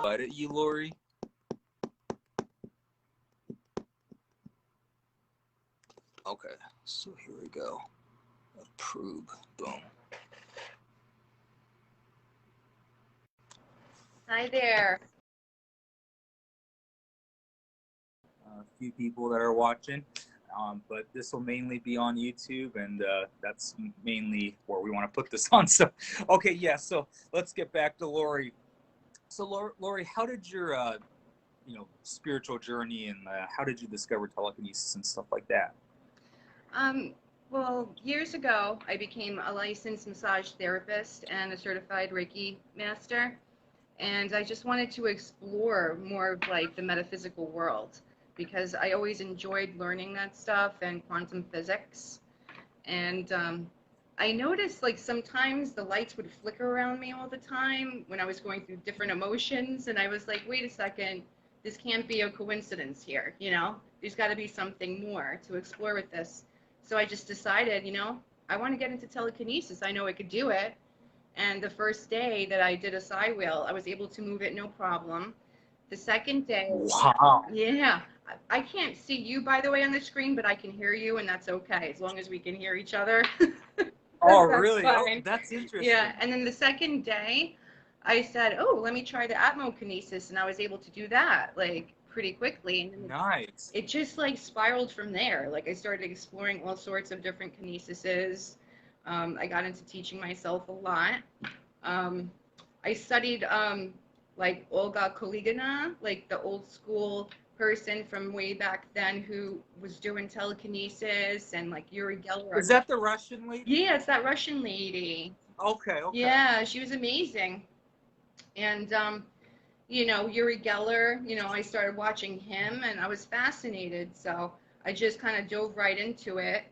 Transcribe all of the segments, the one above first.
invited you, Laurie. Okay, so here we go. Approve. Boom. Hi there. A few people that are watching, but this will mainly be on YouTube, and that's mainly where we want to put this on. So, okay, yeah. So let's get back to Laurie. So, Laurie, how did your spiritual journey, and how did you discover telekinesis and stuff like that? Well, years ago, I became a licensed massage therapist and a certified Reiki master, and I just wanted to explore more of like the metaphysical world because I always enjoyed learning that stuff and quantum physics. And I noticed like sometimes the lights would flicker around me all the time when I was going through different emotions, and I was like, wait a second, this can't be a coincidence here, you know? There's got to be something more to explore with this. So I just decided, I want to get into telekinesis. I know I could do it. And the first day that I did a side wheel, I was able to move it no problem. The second day, Wow. yeah, I can't see you, by the way, on the screen, but I can hear you, and that's okay, as long as we can hear each other. Oh, That's really? fine. Oh, that's interesting. Yeah, and then the second day, I said, oh, let me try the Aerokinesis, and I was able to do that, like, pretty quickly. And then Nice. it just, like, spiraled from there. Like, I started exploring all sorts of different kinesises. I got into teaching myself a lot. I studied, like, Olga Koligina, like, the old school person from way back then who was doing telekinesis, and like Uri Geller. Is that the Russian lady? Yeah, it's that Russian lady. Okay. Yeah, she was amazing. And Uri Geller, I started watching him and I was fascinated. So I just kind of dove right into it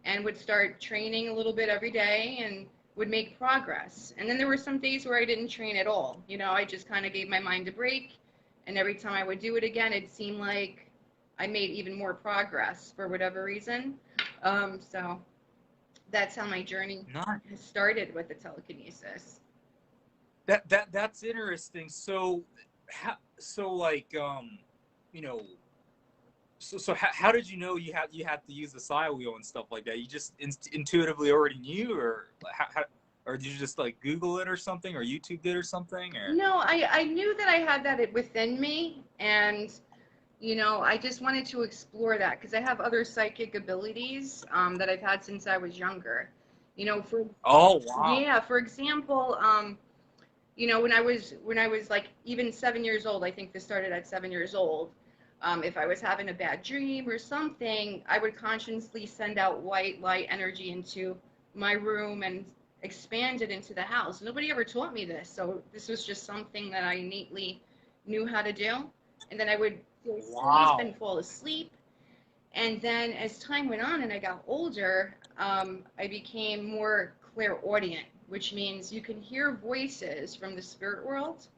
and would start training a little bit every day and would make progress. And then there were some days where I didn't train at all. I just kind of gave my mind a break. And every time I would do it again, it seemed like I made even more progress for whatever reason. So that's how my journey has started with the telekinesis. That's interesting. So, how did you know you had to use the side wheel and stuff like that? You just intuitively already knew, or or did you just like Google it or something, or YouTube it or something? Or no, I knew that I had that within me, and I just wanted to explore that because I have other psychic abilities that I've had since I was younger. Oh, wow. Yeah, for example, when I was like even 7 years old, I think this started at 7 years old. If I was having a bad dream or something, I would consciously send out white light energy into my room and expand it into the house. Nobody ever taught me this, so this was just something that I innately knew how to do. And then I would sleep and fall asleep. And then as time went on and I got older, I became more clairaudient, which means you can hear voices from the spirit world.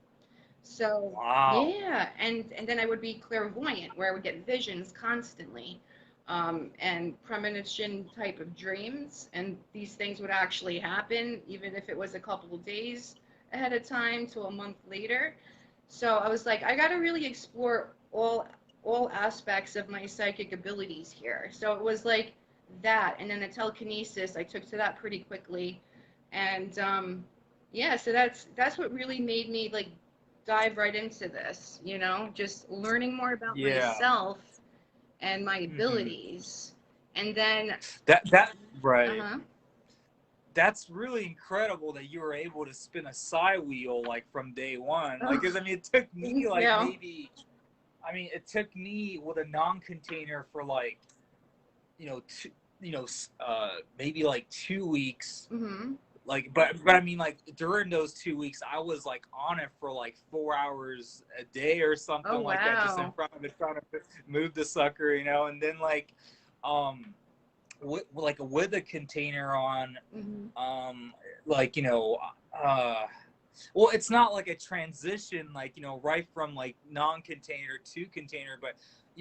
So yeah, and then I would be clairvoyant, where I would get visions constantly, and premonition type of dreams, and these things would actually happen, even if it was a couple of days ahead of time to a month later. So I was like, I got to really explore all aspects of my psychic abilities here. So it was like that, and then the telekinesis, I took to that pretty quickly, and yeah, so that's what really made me like dive right into this, just learning more about myself and my abilities. And then that right. Uh-huh. That's really incredible that you were able to spin a side wheel like from day one. Like, because it took me like maybe, it took me with a non-container for like, maybe like 2 weeks. Mm-hmm. Like, but like during those 2 weeks, I was like on it for like 4 hours a day or something like that, just in front of it, trying to move the sucker, and then like, with a container on, like, well, it's not like a transition, like, right from like non-container to container, but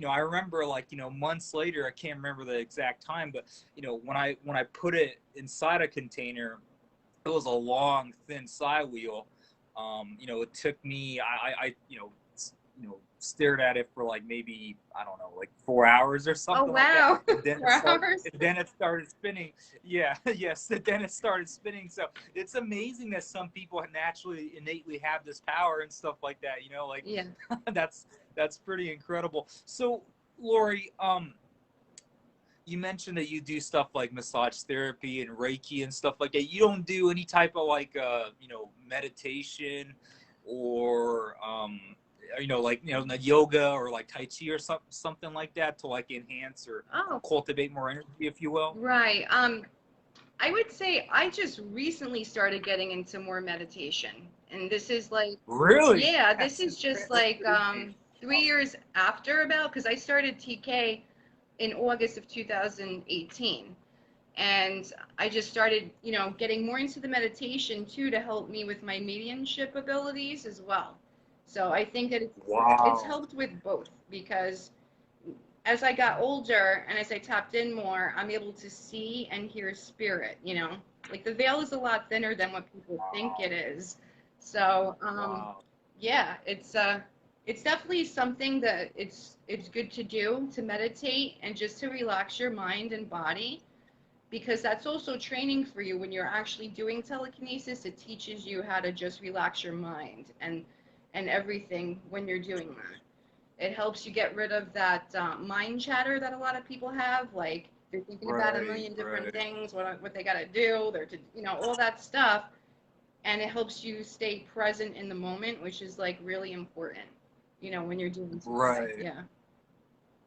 I remember like, months later, I can't remember the exact time, but when I put it inside a container, it was a long, thin side wheel. You know, it took me, I stared at it for like maybe, I don't know, like 4 hours or Oh, something like that. wow. And then 4 hours? it started spinning. Yeah, yes. And then it started spinning. So it's amazing that some people naturally, innately have this power and stuff like that. You know, like Yeah. that's pretty incredible. So, Laurie, you mentioned that you do stuff like massage therapy and Reiki and stuff like that. You don't do any type of like, meditation or, like, yoga or like Tai Chi or something like that to like enhance or Oh, cultivate more energy, if you will? right. I would say I just recently started getting into more meditation. And this is like, Really? yeah, this is just like 3 years after about, because I started TK in August of 2018. And I just started, getting more into the meditation too to help me with my mediumship abilities as well. So I think that it's Wow. helped with both because as I got older and as I tapped in more, I'm able to see and hear spirit, Like the veil is a lot thinner than what people think it is. So, Wow. yeah, it's definitely something that it's good to do to meditate and just to relax your mind and body because that's also training for you when you're actually doing telekinesis. It teaches you how to just relax your mind and everything when you're doing that. It helps you get rid of that mind chatter that a lot of people have. Like they're thinking about a Right, million different right. things, what they got to do, they're to, all that stuff. And it helps you stay present in the moment, which is like really important, when you're doing TK. Right. Yeah.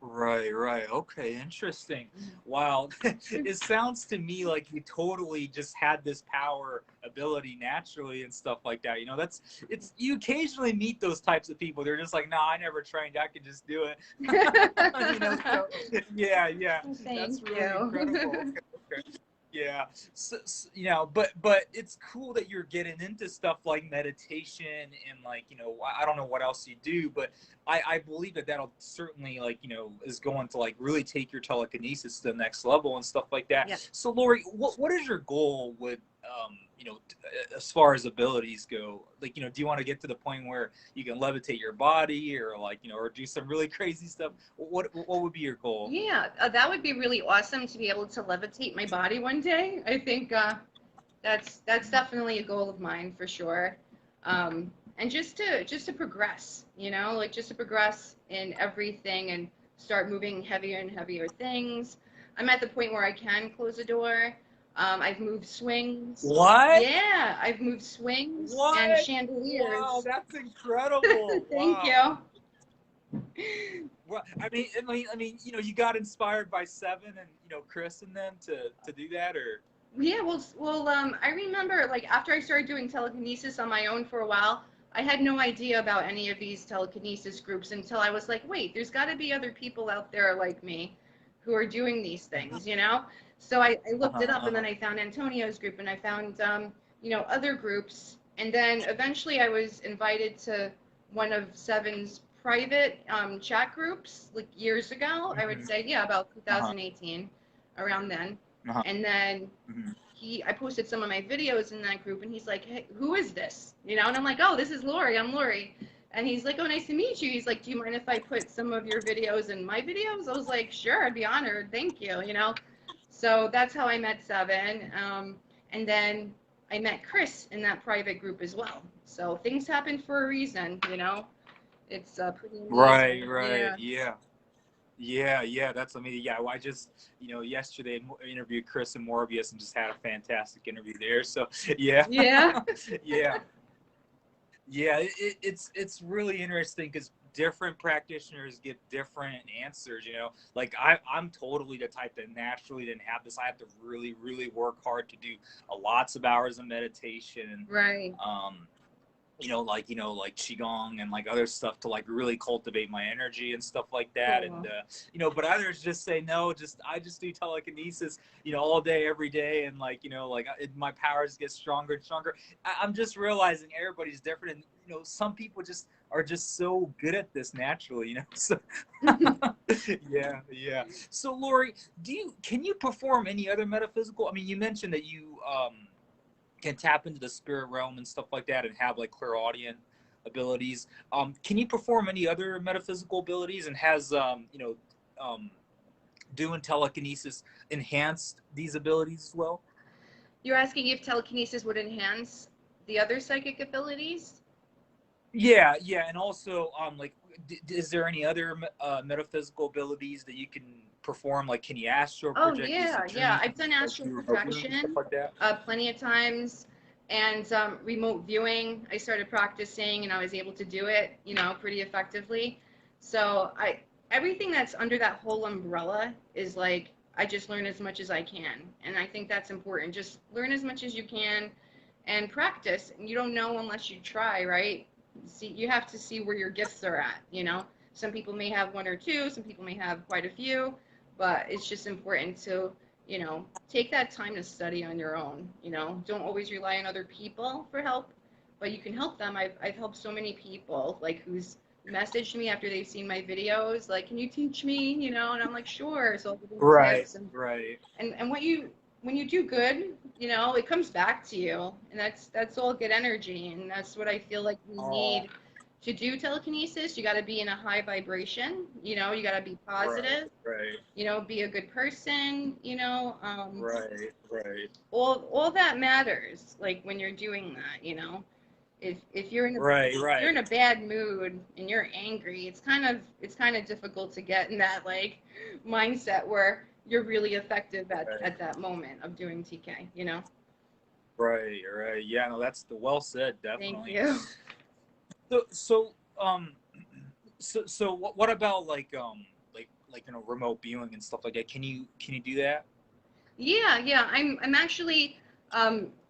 Right, right. Okay, interesting. Wow. It sounds to me like you totally just had this power ability naturally and stuff like that. It's you occasionally meet those types of people. They're just like, nah, I never trained. I can just do it. So yeah, yeah. That's Thank really incredible. you. Okay, okay. Yeah. But it's cool that you're getting into stuff like meditation and like, I don't know what else you do, but I believe that that'll certainly like, is going to like really take your telekinesis to the next level and stuff like that. Yeah. So Laurie, what is your goal with, as far as abilities go? Like, do you want to get to the point where you can levitate your body or like, or do some really crazy stuff? What would be your goal? Yeah, that would be really awesome to be able to levitate my body one day. I think that's definitely a goal of mine for sure. And just to progress, like just to progress in everything and start moving heavier and heavier things. I'm at the point where I can close a door. I've moved swings. What? Yeah, I've moved swings and What? Wow, chandeliers. that's incredible. Thank Wow. you. Well, you got inspired by Seven and Chris and them to do that, or Yeah, I remember like after I started doing telekinesis on my own for a while, I had no idea about any of these telekinesis groups until I was like, wait, there's got to be other people out there like me who are doing these things. So I looked it up and then I found Antonio's group and I found, other groups. And then eventually I was invited to one of Seven's private chat groups like years ago. I would say, yeah, about uh-huh, 2018, around then. uh-huh, And then mhm. I posted some of my videos in that group and he's like, hey, who is this? And I'm like, oh, this is Laurie. I'm Laurie. And he's like, oh, nice to meet you. He's like, do you mind if I put some of your videos in my videos? I was like, sure, I'd be honored. Thank you. So that's how I met Seven. And then I met Chris in that private group as well. So things happen for a reason. It's pretty Right, amazing. right, Yeah. yeah. Yeah, yeah, that's amazing. Yeah, well, I just, yesterday interviewed Chris and Morbius and just had a fantastic interview there. So, yeah, Yeah. yeah, yeah. It's really interesting because different practitioners get different answers. Like I'm totally the type that naturally didn't have this. I have to really, really work hard to do lots of hours of meditation. Right. Like qigong and like other stuff to like really cultivate my energy and stuff like that. And Cool. but others just say no, I just do telekinesis, all day every day, and like my powers get stronger and stronger. I'm just realizing everybody's different, and some people just are just so good at this naturally. So yeah, yeah. So Laurie, can you perform any other metaphysical? I mean, you mentioned that can tap into the spirit realm and stuff like that and have like clairaudient abilities. Can you perform any other metaphysical abilities, and has doing telekinesis enhanced these abilities as well? You're asking if telekinesis would enhance the other psychic abilities? Yeah, yeah, and also, like, is there any other metaphysical abilities that you can perform? Like, can you astral Oh project, yeah, lucid yeah. dream, I've done like astral do remote viewing and stuff projection like that? plenty of times, and remote viewing. I started practicing, and I was able to do it, pretty effectively. So everything that's under that whole umbrella is like I just learn as much as I can, and I think that's important. Just learn as much as you can, and practice. You don't know unless you try, right? See, you have to see where your gifts are at. Some people may have one or two, some people may have quite a few, but it's just important to, take that time to study on your own. Don't always rely on other people for help, but you can help them. I've helped so many people, like, who's messaged me after they've seen my videos, like, can you teach me, and I'm like, sure. So I'll give them Right, tips, and right, and what you when you do good, it comes back to you, and that's all good energy, and that's what I feel like we oh, need to do telekinesis. You got to be in a high vibration. You got to be right, positive. right, Be a good person. right, right, All that matters. Like when you're doing that, if you're in a right, if you're right, in a bad mood and you're angry, it's kind of difficult to get in that like mindset where you're really effective right, at that moment of doing TK. right, right. Yeah, no, that's the well said, Thank definitely. you. So so what about like remote viewing and stuff like that? Can you do that? Yeah, yeah. I'm actually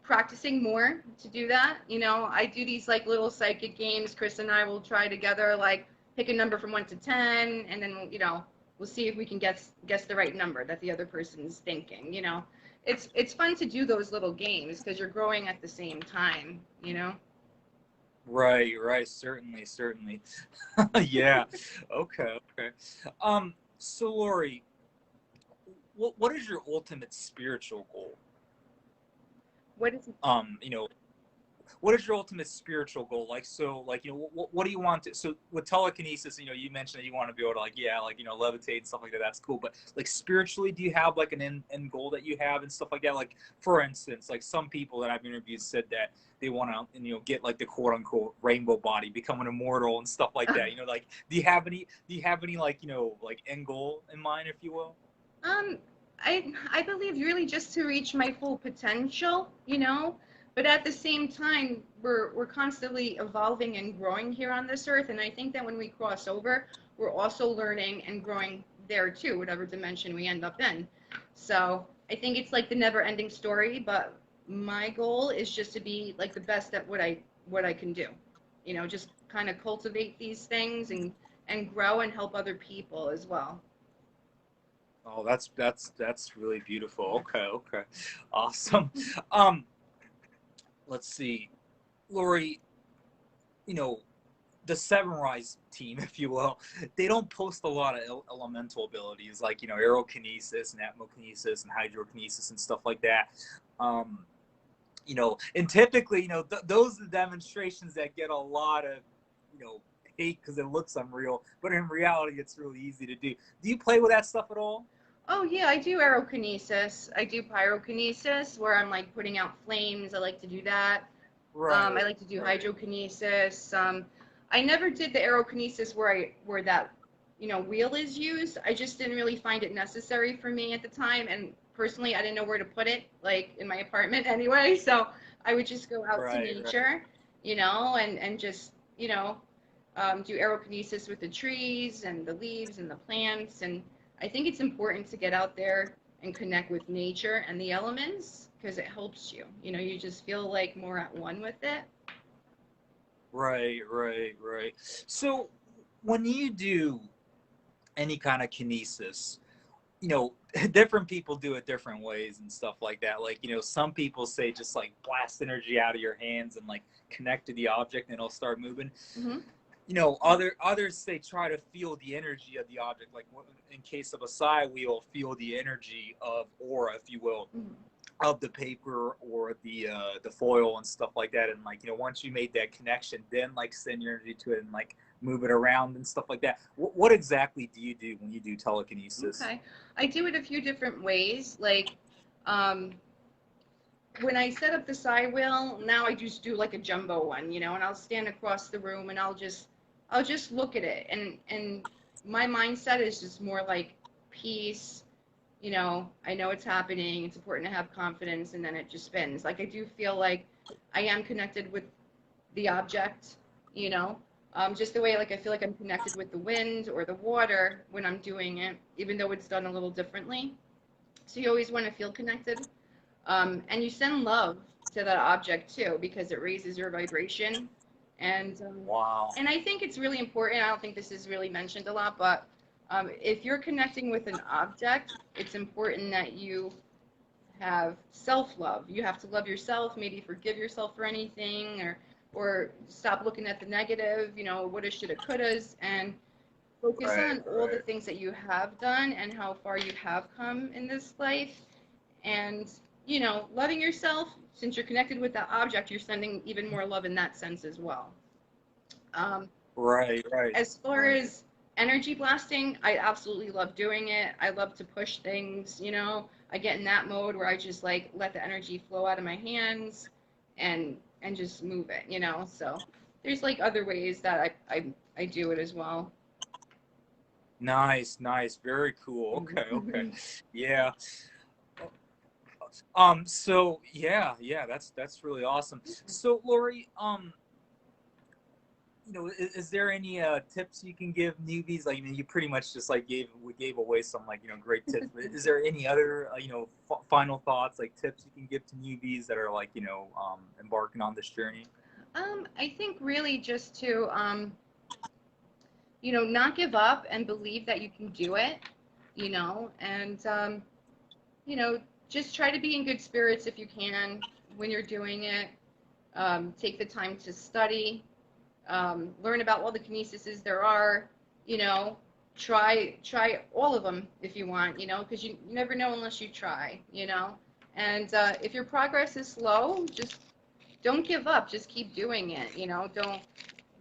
practicing more to do that. I do these like little psychic games. Chris and I will try together, like pick a number from 1 to 10, and then we'll see if we can guess the right number that the other person's thinking. It's fun to do those little games because you're growing at the same time. Right, right, certainly, certainly. Yeah. Okay, okay. So Laurie, what is your ultimate spiritual goal? What is Um, you know, what is your ultimate spiritual goal? Like, so, like, what do you want to? So, with telekinesis, you mentioned that you want to be able to, like, yeah, like, levitate and stuff like that. That's cool. But, like, spiritually, do you have like an end goal that you have and stuff like that? Like, for instance, like some people that I've interviewed said that they want to, get like the quote unquote rainbow body, become an immortal and stuff like that. Like, do you have any like, like end goal in mind, if you will? Um, I believe really just to reach my full potential. But at the same time, we're constantly evolving and growing here on this earth, and I think that when we cross over, we're also learning and growing there too, whatever dimension we end up in. So I think it's like the never-ending story, but my goal is just to be like the best at what I can do. Just kind of cultivate these things and grow and help other people as well. Oh, that's really beautiful. Okay, okay, awesome. Um, let's see, Laurie. You know, the Seven Rise team, if you will, they don't post a lot of elemental abilities like aerokinesis and atmokinesis and hydrokinesis and stuff like that. Um, and typically, those are the demonstrations that get a lot of hate because it looks unreal, but in reality, it's really easy to do. Do you play with that stuff at all? Oh yeah, I do aerokinesis. I do pyrokinesis where I'm like putting out flames. I like to do that. I Right, like to do right, hydrokinesis. I never did the aerokinesis where that wheel is used. I just didn't really find it necessary for me at the time, and personally, I didn't know where to put it, like in my apartment anyway. So I would just go out to right, right. nature, and just do aerokinesis with the trees and the leaves and the plants. And I think it's important to get out there and connect with nature and the elements because it helps you. You just feel like more at one with it. Right, right, right. So when you do any kind of kinesis, different people do it different ways and stuff like that. Like, some people say just like blast energy out of your hands and like connect to the object and it'll start moving. Hmm. Others say try to feel the energy of the object. Like in case of a psi wheel, feel the energy of aura, if you will. Hmm. of the paper or the foil and stuff like that. And like, you know, once you made that connection, then like send your energy to it and like move it around and stuff like that. What exactly do you do when you do telekinesis? Okay. I do it a few different ways. Like, um, when I set up the side wheel, now I just do like a jumbo one, you know, and I'll stand across the room and I'll just look at it. And my mindset is just more like peace, you know it's happening. It's important to have confidence, and then it just spins. Like I do feel like I am connected with the object, you know, just the way like I feel like I'm connected with the wind or the water when I'm doing it, even though it's done a little differently. So you always want to feel connected, and you send love to that object too because it raises your vibration. And Wow. and I think it's really important. I don't think this is really mentioned a lot, but if you're connecting with an object, it's important that you have self-love. You have to love yourself, maybe forgive yourself for anything, or stop looking at the negative, you know, woulda, shoulda, couldas, and focus Right, on all the right. things that you have done and how far you have come in this life. And, you know, loving yourself, since you're connected with that object, you're sending even more love in that sense as well. Um, Right, right, as far right. as energy blasting, I absolutely love doing it. I love to push things, you know. I get in that mode where I just like let the energy flow out of my hands and just move it, you know. So there's like other ways that I do it as well. Nice, nice. Very cool. Okay, okay. Mhm. Yeah. So yeah, yeah, that's really awesome. So Laurie, you know, is there any tips you can give newbies? Like, I mean, you pretty much just like gave away some like, you know, great tips. But is there any other you know final thoughts, like tips you can give to newbies that are like, you know, embarking on this journey? I think really just to you know, not give up and believe that you can do it, you know, and you know, just try to be in good spirits if you can when you're doing it. Take the time to study, learn about all the kinesises there are, you know, try all of them if you want, you know, because you never know unless you try, you know. And if your progress is slow, just don't give up. Just keep doing it, you know.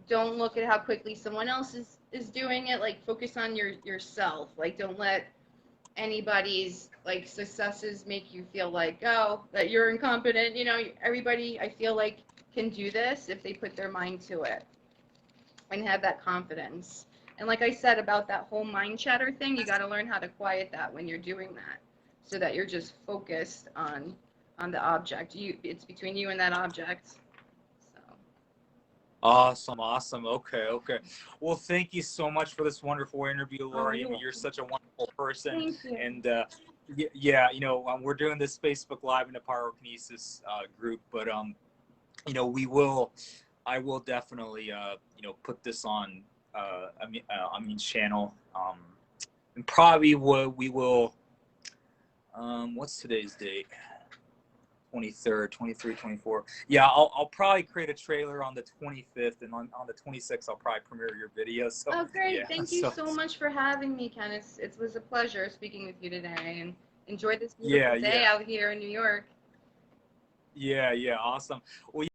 Don't look at how quickly someone else is doing it. Like focus on yourself. Like don't let anybody's like successes make you feel like, oh, that you're incompetent. You know, everybody I feel like can do this if they put their mind to it and have that confidence. And like I said about that whole mind chatter thing, you got to learn how to quiet that when you're doing that, so that you're just focused on the object. It's between you and that object. So, Awesome, awesome. Okay, okay. Well, thank you so much for this wonderful interview, oh, Laurie. I you're mean, you're welcome. such a wonderful person, Thank you. and yeah, you know, we're doing this Facebook Live in the Pyrokinesis group, but you know, I will definitely, you know, put this on, I mean, channel, and probably we will, what's today's date? 23rd, 23, 24. Yeah, I'll probably create a trailer on the 25th, and on the 26th, I'll probably premiere your video. So, Oh, great. yeah, Thank you so, so much for having me, Ken. It was a pleasure speaking with you today, and enjoy this beautiful yeah, day yeah, out here in New York. yeah, yeah, awesome. Well,